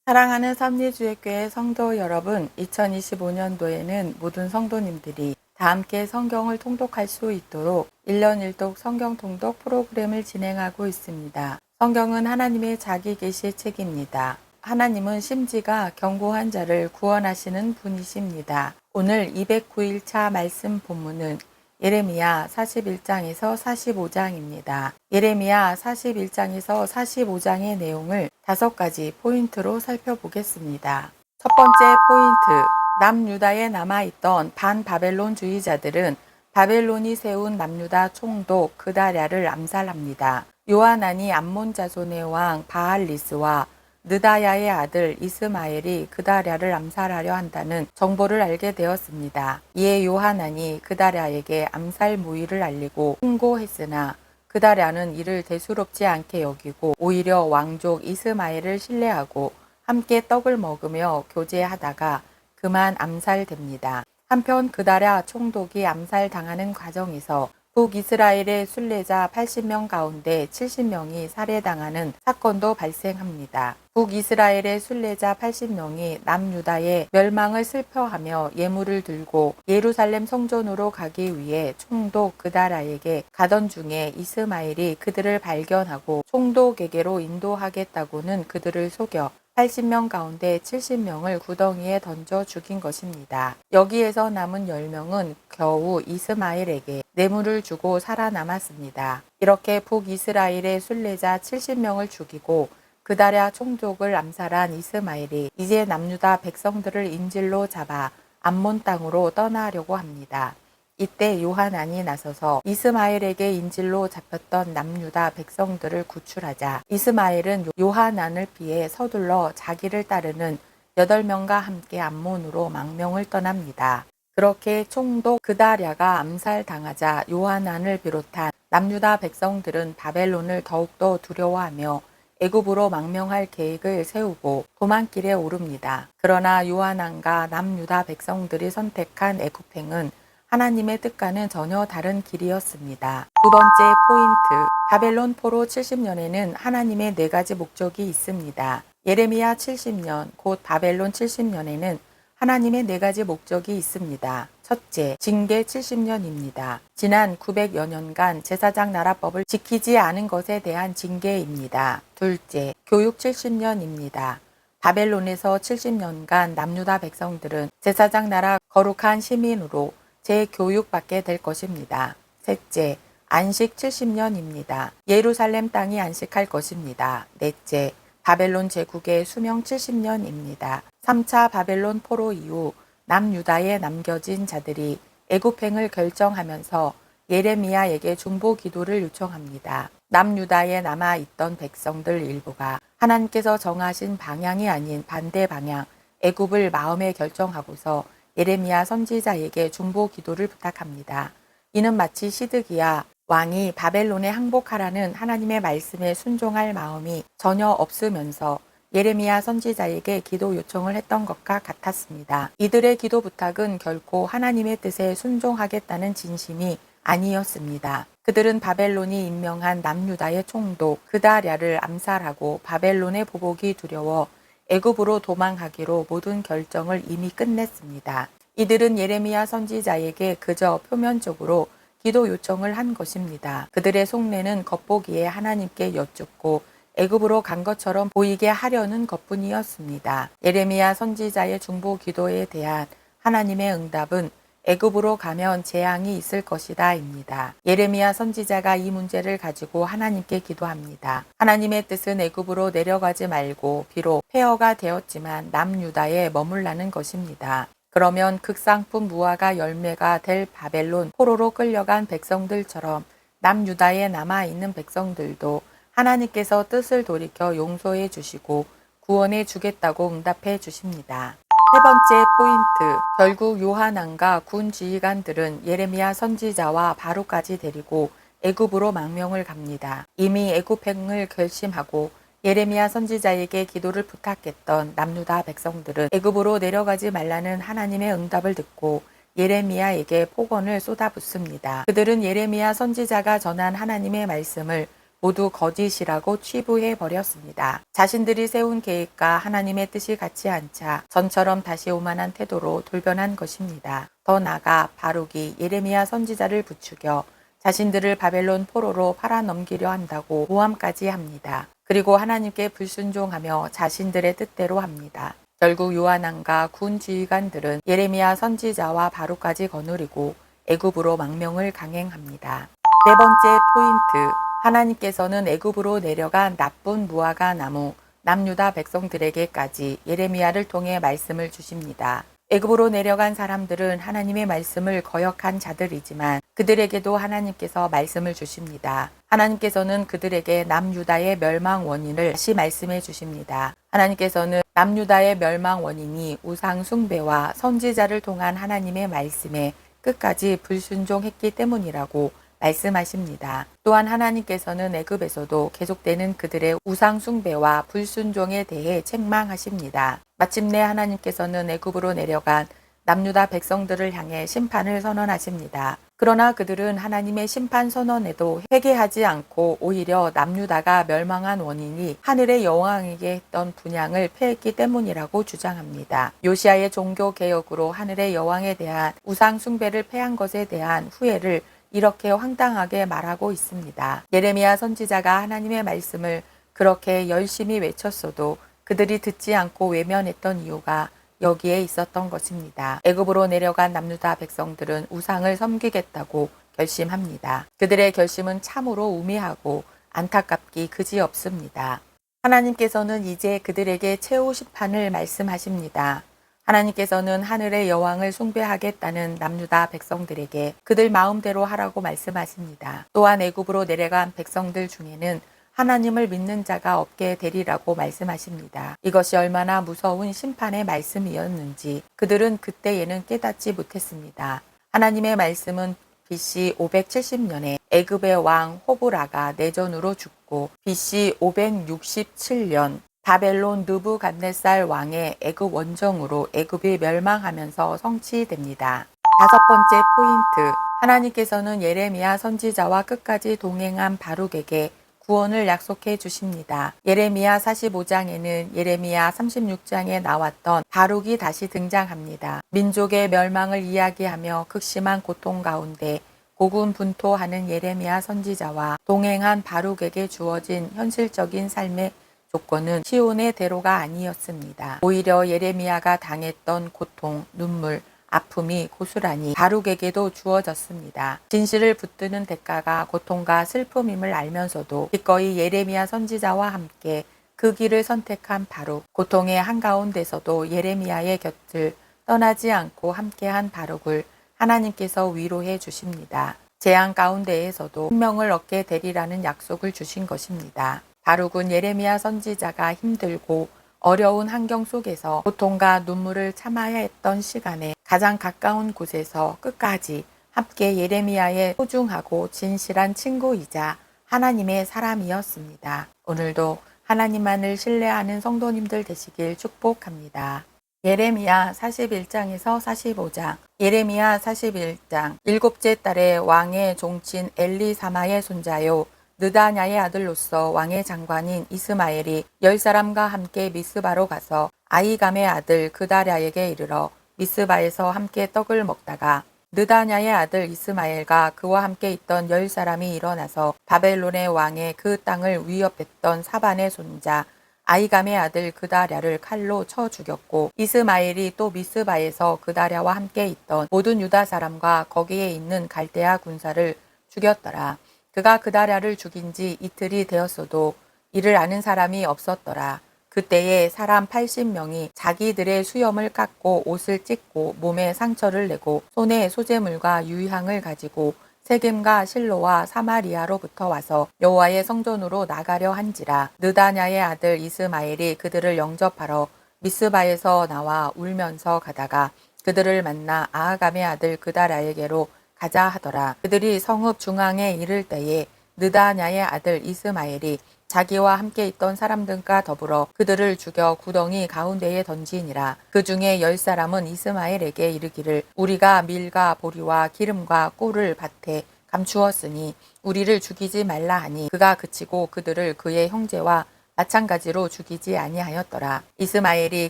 사랑하는 섭리주의교회 성도 여러분, 2025년도에는 모든 성도님들이 다 함께 성경을 통독할 수 있도록 1년 1독 성경 통독 프로그램을 진행하고 있습니다. 성경은 하나님의 자기 계시의 책입니다. 하나님은 심지가 견고한 자를 구원하시는 분이십니다. 오늘 209일차 말씀 본문은 예레미야 41장에서 45장입니다. 예레미야 41장에서 45장의 내용을 5가지 포인트로 살펴보겠습니다. 첫 번째 포인트, 남유다에 남아있던 반바벨론주의자들은 바벨론이 세운 남유다 총독 그다랴를 암살합니다. 요하난이 암몬 자손의 왕 바알리스와 느다야의 아들 이스마엘이 그다랴를 암살하려 한다는 정보를 알게 되었습니다. 이에 요하난이 그다랴에게 암살 모의를 알리고 통고했으나 그다랴는 이를 대수롭지 않게 여기고 오히려 왕족 이스마엘을 신뢰하고 함께 떡을 먹으며 교제하다가 그만 암살됩니다. 한편 그다랴 총독이 암살당하는 과정에서 북이스라엘의 순례자 80명 가운데 70명이 살해당하는 사건도 발생합니다. 북이스라엘의 순례자 80명이 남유다의 멸망을 슬퍼하며 예물을 들고 예루살렘 성전으로 가기 위해 총독 그다랴에게 가던 중에 이스마엘이 그들을 발견하고 총독에게로 인도하겠다고는 그들을 속여 80명 가운데 70명을 구덩이에 던져 죽인 것입니다. 여기에서 남은 10명은 겨우 이스마엘에게 뇌물을 주고 살아남았습니다. 이렇게 북이스라엘의 순례자 70명을 죽이고 그다랴 총독을 암살한 이스마엘이 이제 남유다 백성들을 인질로 잡아 암몬 땅으로 떠나려고 합니다. 이때 요하난이 나서서 이스마엘에게 인질로 잡혔던 남유다 백성들을 구출하자 이스마엘은 요하난을 피해 서둘러 자기를 따르는 8명과 함께 암몬으로 망명을 떠납니다. 그렇게 총독 그다랴가 암살당하자 요하난을 비롯한 남유다 백성들은 바벨론을 더욱더 두려워하며 애굽으로 망명할 계획을 세우고 도망길에 오릅니다. 그러나 요하난과 남유다 백성들이 선택한 애굽행은 하나님의 뜻과는 전혀 다른 길이었습니다. 두 번째 포인트, 바벨론 포로 70년에는 하나님의 4가지 목적이 있습니다. 예레미야 70년, 곧 바벨론 70년에는 하나님의 4가지 목적이 있습니다. 첫째, 징계 70년입니다. 지난 900여 년간 제사장 나라법을 지키지 않은 것에 대한 징계입니다. 둘째, 교육 70년입니다. 바벨론에서 70년간 남유다 백성들은 제사장 나라 거룩한 시민으로 재교육받게 될 것입니다. 셋째, 안식 70년입니다. 예루살렘 땅이 안식할 것입니다. 넷째, 바벨론 제국의 수명 70년입니다. 3차 바벨론 포로 이후 남유다에 남겨진 자들이 애굽행을 결정하면서 예레미야에게 중보 기도를 요청합니다. 남유다에 남아있던 백성들 일부가 하나님께서 정하신 방향이 아닌 반대 방향, 애굽을 마음에 결정하고서 예레미야 선지자에게 중보 기도를 부탁합니다. 이는 마치 시드기야 왕이 바벨론에 항복하라는 하나님의 말씀에 순종할 마음이 전혀 없으면서 예레미야 선지자에게 기도 요청을 했던 것과 같았습니다. 이들의 기도 부탁은 결코 하나님의 뜻에 순종하겠다는 진심이 아니었습니다. 그들은 바벨론이 임명한 남유다의 총독 그다랴를 암살하고 바벨론의 보복이 두려워 애굽으로 도망하기로 모든 결정을 이미 끝냈습니다. 이들은 예레미야 선지자에게 그저 표면적으로 기도 요청을 한 것입니다. 그들의 속내는 겉보기에 하나님께 여쭙고 애굽으로 간 것처럼 보이게 하려는 것뿐이었습니다. 예레미야 선지자의 중보 기도에 대한 하나님의 응답은 애굽으로 가면 재앙이 있을 것이다 입니다. 예레미야 선지자가 이 문제를 가지고 하나님께 기도합니다. 하나님의 뜻은 애굽으로 내려가지 말고 비록 폐허가 되었지만 남유다에 머물라는 것입니다. 그러면 극상품 무화과 열매가 될 바벨론 포로로 끌려간 백성들처럼 남유다에 남아있는 백성들도 하나님께서 뜻을 돌이켜 용서해 주시고 구원해 주겠다고 응답해 주십니다. 세 번째 포인트, 결국 요하난과 군 지휘관들은 예레미야 선지자와 바로까지 데리고 애굽으로 망명을 갑니다. 이미 애굽행을 결심하고 예레미야 선지자에게 기도를 부탁했던 남유다 백성들은 애굽으로 내려가지 말라는 하나님의 응답을 듣고 예레미야에게 폭언을 쏟아붓습니다. 그들은 예레미야 선지자가 전한 하나님의 말씀을 모두 거짓이라고 치부해 버렸습니다. 자신들이 세운 계획과 하나님의 뜻이 같지 않자 전처럼 다시 오만한 태도로 돌변한 것입니다. 더 나아가 바룩이 예레미야 선지자를 부추겨 자신들을 바벨론 포로로 팔아넘기려 한다고 모함까지 합니다. 그리고 하나님께 불순종하며 자신들의 뜻대로 합니다. 결국 요한왕과 군 지휘관들은 예레미야 선지자와 바룩까지 거느리고 애굽으로 망명을 강행합니다. 네 번째 포인트, 하나님께서는 애굽으로 내려간 나쁜 무화과 나무 남유다 백성들에게까지 예레미야를 통해 말씀을 주십니다. 애굽으로 내려간 사람들은 하나님의 말씀을 거역한 자들이지만 그들에게도 하나님께서 말씀을 주십니다. 하나님께서는 그들에게 남유다의 멸망 원인을 다시 말씀해 주십니다. 하나님께서는 남유다의 멸망 원인이 우상 숭배와 선지자를 통한 하나님의 말씀에 끝까지 불순종했기 때문이라고 말씀하십니다. 또한 하나님께서는 애굽에서도 계속되는 그들의 우상 숭배와 불순종에 대해 책망하십니다. 마침내 하나님께서는 애굽으로 내려간 남유다 백성들을 향해 심판을 선언하십니다. 그러나 그들은 하나님의 심판 선언에도 회개하지 않고 오히려 남유다가 멸망한 원인이 하늘의 여왕에게 했던 분향을 패했기 때문이라고 주장합니다. 요시아의 종교 개혁으로 하늘의 여왕에 대한 우상 숭배를 패한 것에 대한 후회를 이렇게 황당하게 말하고 있습니다. 예레미야 선지자가 하나님의 말씀을 그렇게 열심히 외쳤어도 그들이 듣지 않고 외면했던 이유가 여기에 있었던 것입니다. 애굽으로 내려간 남유다 백성들은 우상을 섬기겠다고 결심합니다. 그들의 결심은 참으로 우매하고 안타깝기 그지없습니다. 하나님께서는 이제 그들에게 최후 심판을 말씀하십니다. 하나님께서는 하늘의 여왕을 숭배하겠다는 남유다 백성들에게 그들 마음대로 하라고 말씀하십니다. 또한 애굽으로 내려간 백성들 중에는 하나님을 믿는 자가 없게 되리라고 말씀하십니다. 이것이 얼마나 무서운 심판의 말씀이었는지 그들은 그때에는 깨닫지 못했습니다. 하나님의 말씀은 BC 570년에 애굽의 왕 호브라가 내전으로 죽고 BC 567년 바벨론 느부갓네살 왕의 애굽 원정으로 애굽이 멸망하면서 성취됩니다. 다섯 번째 포인트, 하나님께서는 예레미야 선지자와 끝까지 동행한 바룩에게 구원을 약속해 주십니다. 예레미야 45장에는 예레미야 36장에 나왔던 바룩이 다시 등장합니다. 민족의 멸망을 이야기하며 극심한 고통 가운데 고군분투하는 예레미야 선지자와 동행한 바룩에게 주어진 현실적인 삶의 조건은 시온의 대로가 아니었습니다. 오히려 예레미야가 당했던 고통, 눈물, 아픔이 고스란히 바룩에게도 주어졌습니다. 진실을 붙드는 대가가 고통과 슬픔임을 알면서도 기꺼이 예레미야 선지자와 함께 그 길을 선택한 바룩, 고통의 한가운데서도 예레미야의 곁을 떠나지 않고 함께한 바룩을 하나님께서 위로해 주십니다. 재앙 가운데에서도 생명을 얻게 되리라는 약속을 주신 것입니다. 바룩은 예레미야 선지자가 힘들고 어려운 환경 속에서 고통과 눈물을 참아야 했던 시간에 가장 가까운 곳에서 끝까지 함께 예레미야의 소중하고 진실한 친구이자 하나님의 사람이었습니다. 오늘도 하나님만을 신뢰하는 성도님들 되시길 축복합니다. 예레미야 41장에서 45장. 예레미야 41장. 일곱째 달에 왕의 종친 엘리사마의 손자요 느다냐의 아들로서 왕의 장관인 이스마엘이 10사람과 함께 미스바로 가서 아이감의 아들 그다랴에게 이르러 미스바에서 함께 떡을 먹다가 느다냐의 아들 이스마엘과 그와 함께 있던 10사람이 일어나서 바벨론의 왕의 그 땅을 위협했던 사반의 손자 아이감의 아들 그다랴를 칼로 쳐 죽였고 이스마엘이 또 미스바에서 그다랴와 함께 있던 모든 유다 사람과 거기에 있는 갈대아 군사를 죽였더라. 그가 그다랴를 죽인 지 이틀이 되었어도 이를 아는 사람이 없었더라. 그때에 사람 80명이 자기들의 수염을 깎고 옷을 찢고 몸에 상처를 내고 손에 소재물과 유향을 가지고 세겜과 실로와 사마리아로부터 와서 여호와의 성전으로 나가려 한지라. 느다냐의 아들 이스마엘이 그들을 영접하러 미스바에서 나와 울면서 가다가 그들을 만나 아하감의 아들 그다랴에게로 가자 하더라. 그들이 성읍 중앙에 이를 때에 느다냐의 아들 이스마엘이 자기와 함께 있던 사람들과 더불어 그들을 죽여 구덩이 가운데에 던지니라. 그 중에 10사람은 이스마엘에게 이르기를 우리가 밀과 보리와 기름과 꿀을 밭에 감추었으니 우리를 죽이지 말라 하니 그가 그치고 그들을 그의 형제와 마찬가지로 죽이지 아니하였더라. 이스마엘이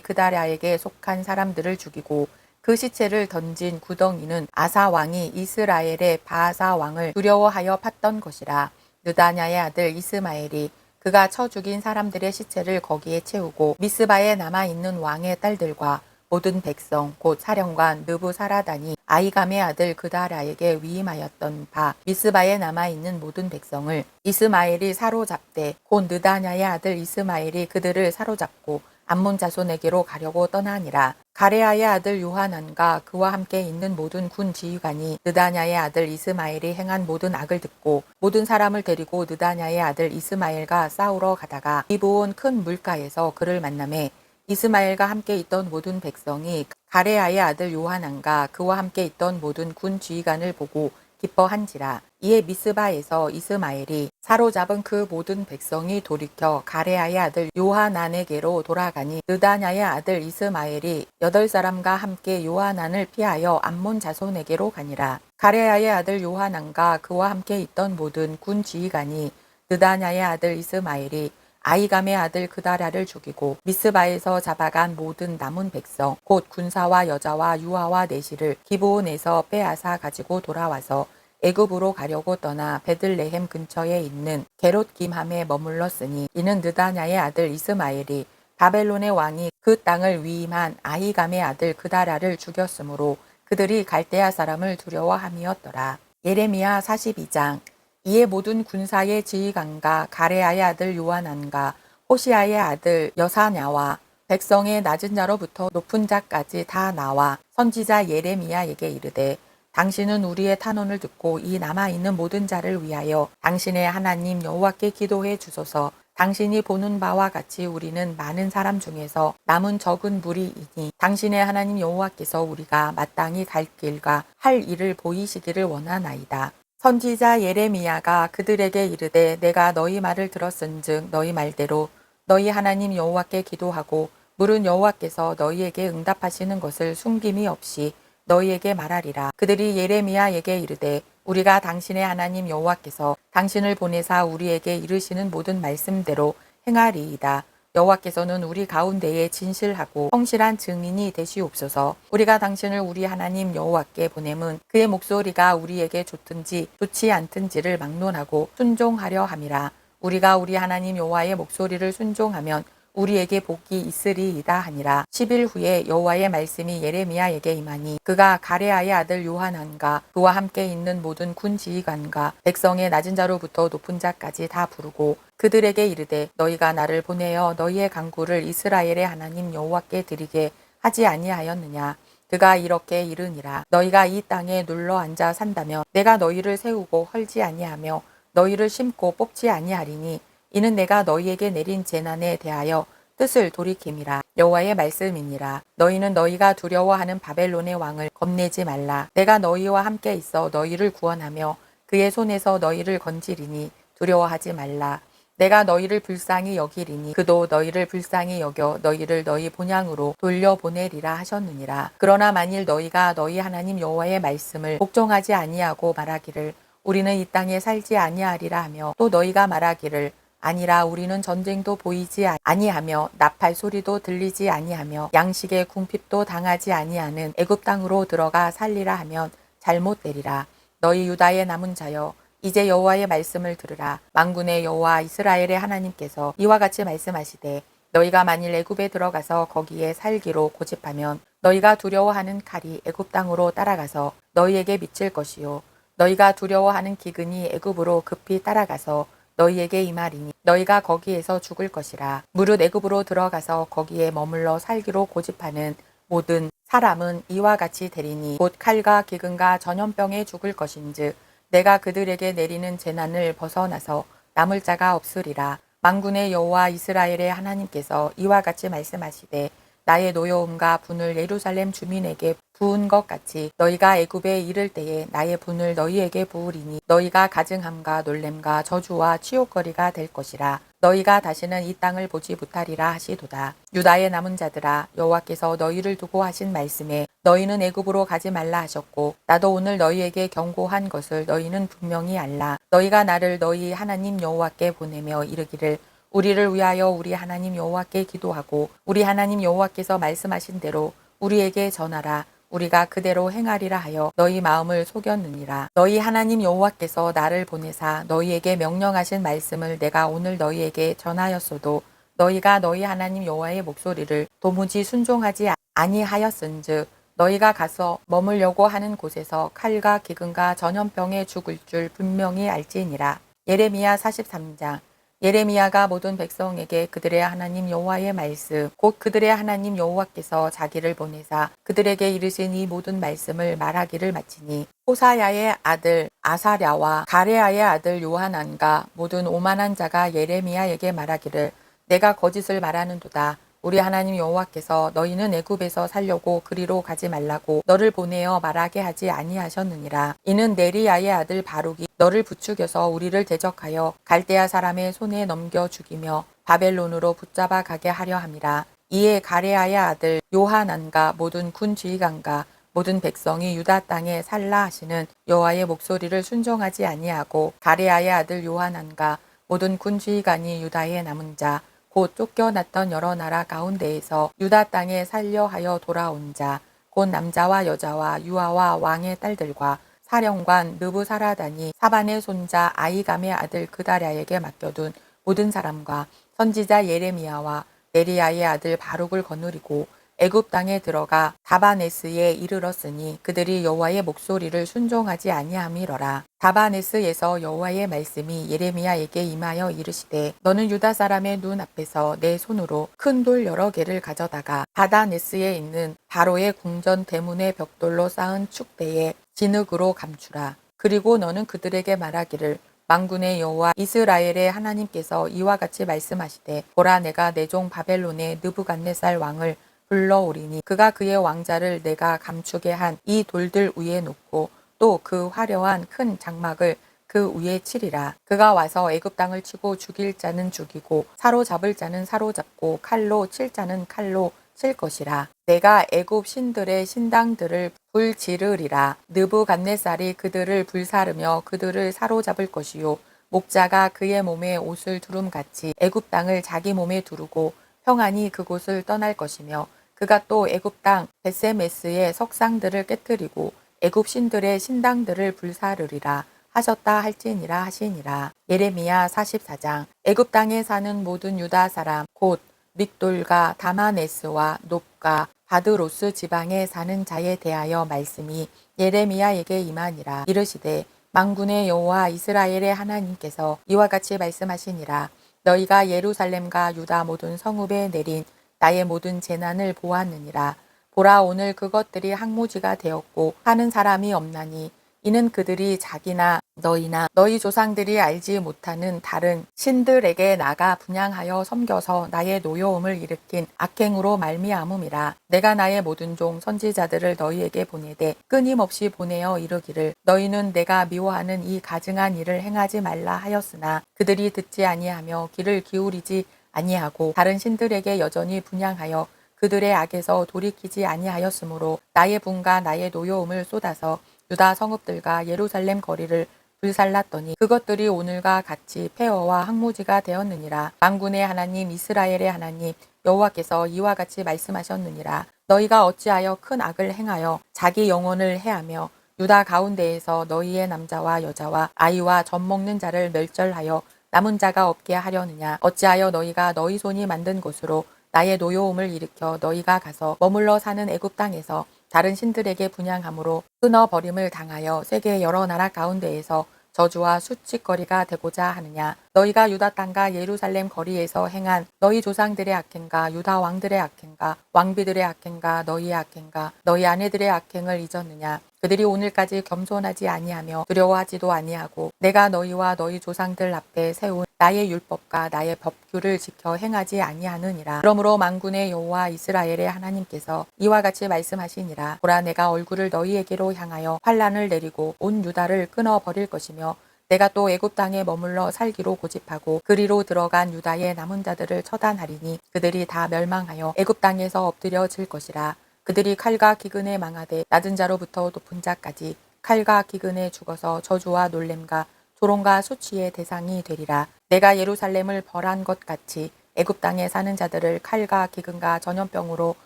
그다랴에게 속한 사람들을 죽이고 그 시체를 던진 구덩이는 아사 왕이 이스라엘의 바아사 왕을 두려워하여 팠던 것이라. 느다냐의 아들 이스마엘이 그가 쳐 죽인 사람들의 시체를 거기에 채우고 미스바에 남아있는 왕의 딸들과 모든 백성 곧 사령관 느부사라단이 아이감의 아들 그다랴에게 위임하였던 바 미스바에 남아있는 모든 백성을 이스마엘이 사로잡되 곧 느다냐의 아들 이스마엘이 그들을 사로잡고 암몬 자손에게로 가려고 떠나니라. 가레아의 아들 요하난과 그와 함께 있는 모든 군 지휘관이 느다냐의 아들 이스마엘이 행한 모든 악을 듣고 모든 사람을 데리고 느다냐의 아들 이스마엘과 싸우러 가다가 기브온 큰 물가에서 그를 만나매 이스마엘과 함께 있던 모든 백성이 가레아의 아들 요하난과 그와 함께 있던 모든 군 지휘관을 보고 기뻐한지라. 이에 미스바에서 이스마엘이 사로잡은 그 모든 백성이 돌이켜 가레아의 아들 요하난에게로 돌아가니 느다냐의 아들 이스마엘이 8사람과 함께 요하난을 피하여 암몬 자손에게로 가니라. 가레아의 아들 요하난과 그와 함께 있던 모든 군 지휘관이 느다냐의 아들 이스마엘이 아이감의 아들 그다랴를 죽이고 미스바에서 잡아간 모든 남은 백성 곧 군사와 여자와 유아와 내시를 기브온에서 빼앗아 가지고 돌아와서 애굽으로 가려고 떠나 베들레헴 근처에 있는 게롯 김함에 머물렀으니 이는 느다냐의 아들 이스마엘이 바벨론의 왕이 그 땅을 위임한 아이감의 아들 그다랴를 죽였으므로 그들이 갈대아 사람을 두려워함이었더라. 예레미야 42장. 이에 모든 군사의 지휘관과 가레아의 아들 요하난과 호시아의 아들 여사냐와 백성의 낮은 자로부터 높은 자까지 다 나와 선지자 예레미야에게 이르되 당신은 우리의 탄원을 듣고 이 남아있는 모든 자를 위하여 당신의 하나님 여호와께 기도해 주소서. 당신이 보는 바와 같이 우리는 많은 사람 중에서 남은 적은 무리이니 당신의 하나님 여호와께서 우리가 마땅히 갈 길과 할 일을 보이시기를 원하나이다. 선지자 예레미야가 그들에게 이르되 내가 너희 말을 들었은즉 너희 말대로 너희 하나님 여호와께 기도하고 물은 여호와께서 너희에게 응답하시는 것을 숨김이 없이 너희에게 말하리라. 그들이 예레미야에게 이르되 우리가 당신의 하나님 여호와께서 당신을 보내사 우리에게 이르시는 모든 말씀대로 행하리이다. 여호와께서는 우리 가운데에 진실하고 성실한 증인이 되시옵소서. 우리가 당신을 우리 하나님 여호와께 보냄은 그의 목소리가 우리에게 좋든지 좋지 않든지를 막론하고 순종하려 함이라. 우리가 우리 하나님 여호와의 목소리를 순종하면 우리에게 복이 있으리이다 하니라. 10일 후에 여호와의 말씀이 예레미야에게 임하니 그가 가레아의 아들 요하난과 그와 함께 있는 모든 군 지휘관과 백성의 낮은 자로부터 높은 자까지 다 부르고 그들에게 이르되 너희가 나를 보내어 너희의 간구를 이스라엘의 하나님 여호와께 드리게 하지 아니하였느냐. 그가 이렇게 이르니라. 너희가 이 땅에 눌러 앉아 산다면 내가 너희를 세우고 헐지 아니하며 너희를 심고 뽑지 아니하리니 이는 내가 너희에게 내린 재난에 대하여 뜻을 돌이킴이라. 여호와의 말씀이니라. 너희는 너희가 두려워하는 바벨론의 왕을 겁내지 말라. 내가 너희와 함께 있어 너희를 구원하며 그의 손에서 너희를 건지리니 두려워하지 말라. 내가 너희를 불쌍히 여기리니 그도 너희를 불쌍히 여겨 너희를 너희 본향으로 돌려보내리라 하셨느니라. 그러나 만일 너희가 너희 하나님 여호와의 말씀을 복종하지 아니하고 말하기를 우리는 이 땅에 살지 아니하리라 하며 또 너희가 말하기를 아니라 우리는 전쟁도 보이지 아니하며 나팔 소리도 들리지 아니하며 양식의 궁핍도 당하지 아니하는 애굽 땅으로 들어가 살리라 하면 잘못되리라. 너희 유다의 남은 자여 이제 여호와의 말씀을 들으라. 만군의 여호와 이스라엘의 하나님께서 이와 같이 말씀하시되 너희가 만일 애굽에 들어가서 거기에 살기로 고집하면 너희가 두려워하는 칼이 애굽 땅으로 따라가서 너희에게 미칠 것이요 너희가 두려워하는 기근이 애굽으로 급히 따라가서 너희에게 임하리니 너희가 거기에서 죽을 것이라. 무릇 애굽으로 들어가서 거기에 머물러 살기로 고집하는 모든 사람은 이와 같이 되리니 곧 칼과 기근과 전염병에 죽을 것인즉 내가 그들에게 내리는 재난을 벗어나서 남을 자가 없으리라. 만군의 여호와 이스라엘의 하나님께서 이와 같이 말씀하시되 나의 노여움과 분을 예루살렘 주민에게 부은 것 같이 너희가 애굽에 이를 때에 나의 분을 너희에게 부으리니 너희가 가증함과 놀램과 저주와 치욕거리가 될 것이라. 너희가 다시는 이 땅을 보지 못하리라 하시도다. 유다의 남은 자들아, 여호와께서 너희를 두고 하신 말씀에 너희는 애굽으로 가지 말라 하셨고 나도 오늘 너희에게 경고한 것을 너희는 분명히 알라. 너희가 나를 너희 하나님 여호와께 보내며 이르기를 우리를 위하여 우리 하나님 여호와께 기도하고 우리 하나님 여호와께서 말씀하신 대로 우리에게 전하라. 우리가 그대로 행하리라 하여 너희 마음을 속였느니라. 너희 하나님 여호와께서 나를 보내사 너희에게 명령하신 말씀을 내가 오늘 너희에게 전하였어도 너희가 너희 하나님 여호와의 목소리를 도무지 순종하지 아니하였은즉 너희가 가서 머물려고 하는 곳에서 칼과 기근과 전염병에 죽을 줄 분명히 알지니라. 예레미야 43장. 예레미야가 모든 백성에게 그들의 하나님 여호와의 말씀 곧 그들의 하나님 여호와께서 자기를 보내사 그들에게 이르신 이 모든 말씀을 말하기를 마치니 호사야의 아들 아사랴와 가레아의 아들 요하난과 모든 오만한 자가 예레미야에게 말하기를 내가 거짓을 말하는도다. 우리 하나님 여호와께서 너희는 애굽에서 살려고 그리로 가지 말라고 너를 보내어 말하게 하지 아니하셨느니라. 이는 네리야의 아들 바룩이 너를 부추겨서 우리를 대적하여 갈대아 사람의 손에 넘겨 죽이며 바벨론으로 붙잡아 가게 하려 함이라. 이에 가레아의 아들 요하난과 모든 군 지휘관과 모든 백성이 유다 땅에 살라 하시는 여호와의 목소리를 순종하지 아니하고 가레아의 아들 요하난과 모든 군 지휘관이 유다의 남은 자 곧 쫓겨났던 여러 나라 가운데에서 유다 땅에 살려 하여 돌아온 자 곧 남자와 여자와 유아와 왕의 딸들과 사령관 느부사라단이 사반의 손자 아이감의 아들 그다랴에게 맡겨둔 모든 사람과 선지자 예레미야와 네리야의 아들 바룩을 거느리고 애굽 땅에 들어가 다바네스에 이르렀으니 그들이 여호와의 목소리를 순종하지 아니함이러라. 다바네스에서 여호와의 말씀이 예레미야에게 임하여 이르시되 너는 유다 사람의 눈 앞에서 내 손으로 큰 돌 여러 개를 가져다가 다다네스에 있는 바로의 궁전 대문의 벽돌로 쌓은 축대에 진흙으로 감추라. 그리고 너는 그들에게 말하기를 만군의 여호와 이스라엘의 하나님께서 이와 같이 말씀하시되 보라 내가 내 종 바벨론의 느부갓네살 왕을 불러오리니 그가 그의 왕자를 내가 감추게 한 이 돌들 위에 놓고 또 그 화려한 큰 장막을 그 위에 치리라. 그가 와서 애굽 땅을 치고 죽일 자는 죽이고 사로잡을 자는 사로잡고 칼로 칠 자는 칼로 칠 것이라. 내가 애굽 신들의 신당들을 불지르리라. 느부갓네살이 그들을 불사르며 그들을 사로잡을 것이요 목자가 그의 몸에 옷을 두름같이 애굽 땅을 자기 몸에 두르고 평안히 그곳을 떠날 것이며 그가 또 애굽 땅 벳세메스의 석상들을 깨뜨리고 애굽 신들의 신당들을 불사르리라 하셨다 할지니라 하시니라. 예레미야 44장. 애굽 땅에 사는 모든 유다 사람 곧 믹돌과 다마네스와 놉과 바드로스 지방에 사는 자에 대하여 말씀이 예레미야에게 임하니라. 이르시되 만군의 여호와 이스라엘의 하나님께서 이와 같이 말씀하시니라. 너희가 예루살렘과 유다 모든 성읍에 내린 나의 모든 재난을 보았느니라. 보라 오늘 그것들이 항무지가 되었고 하는 사람이 없나니 이는 그들이 자기나 너희나 너희 조상들이 알지 못하는 다른 신들에게 나가 분향하여 섬겨서 나의 노여움을 일으킨 악행으로 말미암음이라. 내가 나의 모든 종 선지자들을 너희에게 보내되 끊임없이 보내어 이르기를 너희는 내가 미워하는 이 가증한 일을 행하지 말라 하였으나 그들이 듣지 아니하며 귀를 기울이지 아니하고 다른 신들에게 여전히 분향하여 그들의 악에서 돌이키지 아니하였으므로 나의 분과 나의 노여움을 쏟아서 유다 성읍들과 예루살렘 거리를 불살랐더니 그것들이 오늘과 같이 폐허와 항무지가 되었느니라. 만군의 하나님 이스라엘의 하나님 여호와께서 이와 같이 말씀하셨느니라. 너희가 어찌하여 큰 악을 행하여 자기 영혼을 해하며 유다 가운데에서 너희의 남자와 여자와 아이와 젖 먹는 자를 멸절하여 남은 자가 없게 하려느냐. 어찌하여 너희가 너희 손이 만든 곳으로 나의 노여움을 일으켜 너희가 가서 머물러 사는 애굽 땅에서 다른 신들에게 분향함으로 끊어버림을 당하여 세계 여러 나라 가운데에서 저주와 수치거리가 되고자 하느냐. 너희가 유다 땅과 예루살렘 거리에서 행한 너희 조상들의 악행과 유다 왕들의 악행과 왕비들의 악행과 너희의 악행과 너희 아내들의 악행을 잊었느냐? 그들이 오늘까지 겸손하지 아니하며 두려워하지도 아니하고 내가 너희와 너희 조상들 앞에 세운 나의 율법과 나의 법규를 지켜 행하지 아니하느니라. 그러므로 만군의 여호와 이스라엘의 하나님께서 이와 같이 말씀하시니라. 보라, 내가 얼굴을 너희에게로 향하여 환란을 내리고 온 유다를 끊어 버릴 것이며 내가 또 애굽 땅에 머물러 살기로 고집하고 그리로 들어간 유다의 남은 자들을 처단하리니 그들이 다 멸망하여 애굽 땅에서 엎드려질 것이라. 그들이 칼과 기근에 망하되 낮은 자로부터 높은 자까지 칼과 기근에 죽어서 저주와 놀램과 조롱과 수치의 대상이 되리라. 내가 예루살렘을 벌한 것 같이 애굽 땅에 사는 자들을 칼과 기근과 전염병으로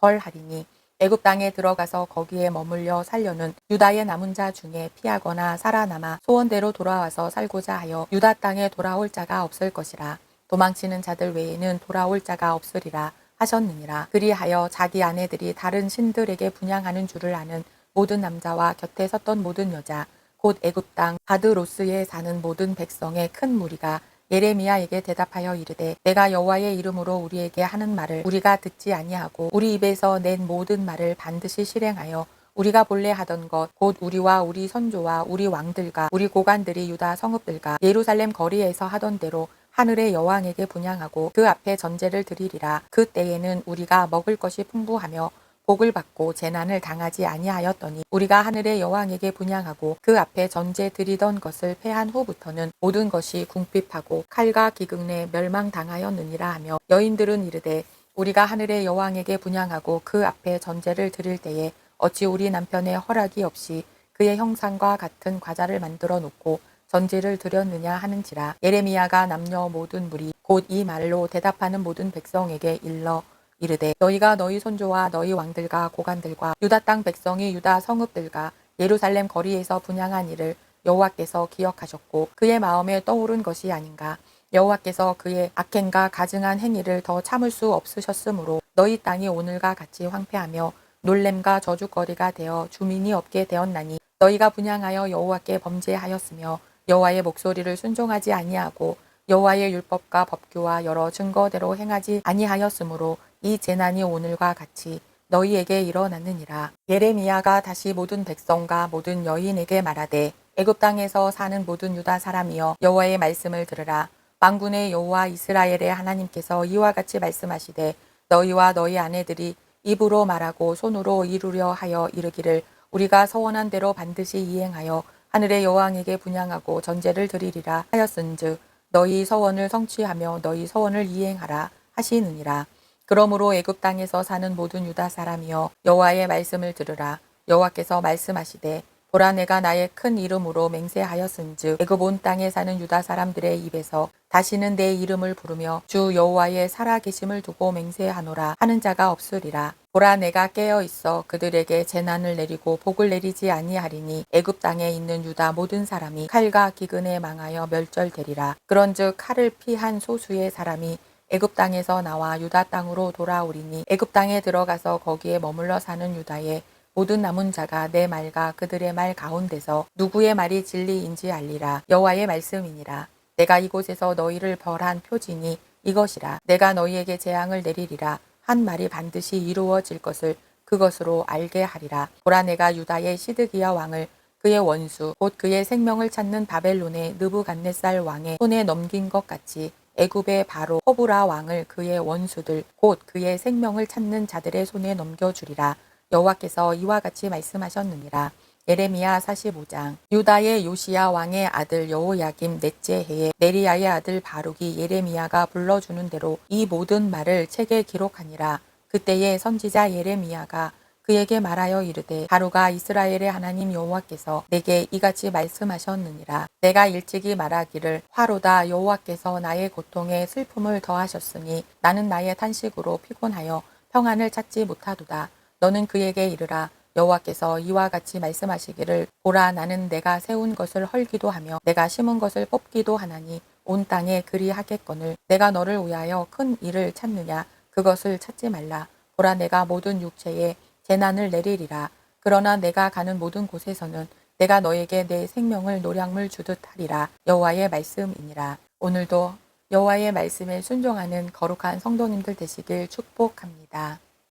벌하리니 애굽 땅에 들어가서 거기에 머물려 살려는 유다의 남은 자 중에 피하거나 살아남아 소원대로 돌아와서 살고자 하여 유다 땅에 돌아올 자가 없을 것이라. 도망치는 자들 외에는 돌아올 자가 없으리라 하셨느니라. 그리하여 자기 아내들이 다른 신들에게 분향하는 줄을 아는 모든 남자와 곁에 섰던 모든 여자 곧 애굽 땅 바드로스에 사는 모든 백성의 큰 무리가 예레미야에게 대답하여 이르되 내가 여호와의 이름으로 우리에게 하는 말을 우리가 듣지 아니하고 우리 입에서 낸 모든 말을 반드시 실행하여 우리가 본래 하던 것 곧 우리와 우리 선조와 우리 왕들과 우리 고관들이 유다 성읍들과 예루살렘 거리에서 하던 대로 하늘의 여왕에게 분향하고 그 앞에 전제를 드리리라. 그 때에는 우리가 먹을 것이 풍부하며 복을 받고 재난을 당하지 아니하였더니 우리가 하늘의 여왕에게 분향하고 그 앞에 전제 드리던 것을 패한 후부터는 모든 것이 궁핍하고 칼과 기근에 멸망당하였느니라 하며 여인들은 이르되 우리가 하늘의 여왕에게 분향하고 그 앞에 전제를 드릴 때에 어찌 우리 남편의 허락이 없이 그의 형상과 같은 과자를 만들어 놓고 전제를 드렸느냐 하는지라. 예레미야가 남녀 모든 무리 곧 이 말로 대답하는 모든 백성에게 일러 이르되 너희가 너희 손조와 너희 왕들과 고관들과 유다 땅 백성이 유다 성읍들과 예루살렘 거리에서 분향한 일을 여호와께서 기억하셨고 그의 마음에 떠오른 것이 아닌가. 여호와께서 그의 악행과 가증한 행위를 더 참을 수 없으셨으므로 너희 땅이 오늘과 같이 황폐하며 놀램과 저주거리가 되어 주민이 없게 되었나니 너희가 분향하여 여호와께 범죄하였으며 여호와의 목소리를 순종하지 아니하고 여호와의 율법과 법규와 여러 증거대로 행하지 아니하였으므로 이 재난이 오늘과 같이 너희에게 일어났느니라. 예레미야가 다시 모든 백성과 모든 여인에게 말하되 애굽 땅에서 사는 모든 유다 사람이여 여호와의 말씀을 들으라. 만군의 여호와 이스라엘의 하나님께서 이와 같이 말씀하시되 너희와 너희 아내들이 입으로 말하고 손으로 이루려 하여 이르기를 우리가 서원한 대로 반드시 이행하여 하늘의 여왕에게 분향하고 전제를 드리리라 하였은즉 너희 서원을 성취하며 너희 서원을 이행하라 하시느니라. 그러므로 애굽 땅에서 사는 모든 유다 사람이여 여호와의 말씀을 들으라. 여호와께서 말씀하시되 보라, 내가 나의 큰 이름으로 맹세하였은즉 애굽 온 땅에 사는 유다 사람들의 입에서 다시는 내 이름을 부르며 주 여호와의 살아계심을 두고 맹세하노라 하는 자가 없으리라. 보라, 내가 깨어 있어 그들에게 재난을 내리고 복을 내리지 아니하리니 애굽 땅에 있는 유다 모든 사람이 칼과 기근에 망하여 멸절되리라. 그런즉 칼을 피한 소수의 사람이 애굽 땅에서 나와 유다 땅으로 돌아오리니 애굽 땅에 들어가서 거기에 머물러 사는 유다의 모든 남은 자가 내 말과 그들의 말 가운데서 누구의 말이 진리인지 알리라. 여호와의 말씀이니라. 내가 이곳에서 너희를 벌한 표징이 이것이라. 내가 너희에게 재앙을 내리리라 한 말이 반드시 이루어질 것을 그것으로 알게 하리라. 보라, 내가 유다의 시드기야 왕을 그의 원수 곧 그의 생명을 찾는 바벨론의 느부갓네살 왕의 손에 넘긴 것 같이 애굽의 바로 호브라 왕을 그의 원수들 곧 그의 생명을 찾는 자들의 손에 넘겨주리라. 여호와께서 이와 같이 말씀하셨느니라. 예레미야 45장. 유다의 요시야 왕의 아들 여호야김 넷째 해에 네리야의 아들 바룩이 예레미야가 불러주는 대로 이 모든 말을 책에 기록하니라. 그때에 선지자 예레미야가 그에게 말하여 이르되 바루가 이스라엘의 하나님 여호와께서 내게 이같이 말씀하셨느니라. 내가 일찍이 말하기를 화로다, 여호와께서 나의 고통에 슬픔을 더하셨으니 나는 나의 탄식으로 피곤하여 평안을 찾지 못하도다. 너는 그에게 이르라. 여호와께서 이와 같이 말씀하시기를 보라, 나는 내가 세운 것을 헐기도 하며 내가 심은 것을 뽑기도 하나니 온 땅에 그리하겠거늘 내가 너를 위하여 큰 일을 찾느냐 그것을 찾지 말라. 보라, 내가 모든 육체에 재난을 내리리라. 그러나 내가 가는 모든 곳에서는 내가 너에게 내 생명을 노량물 주듯 하리라. 여호와의 말씀이니라. 오늘도 여호와의 말씀에 순종하는 거룩한 성도님들 되시길 축복합니다.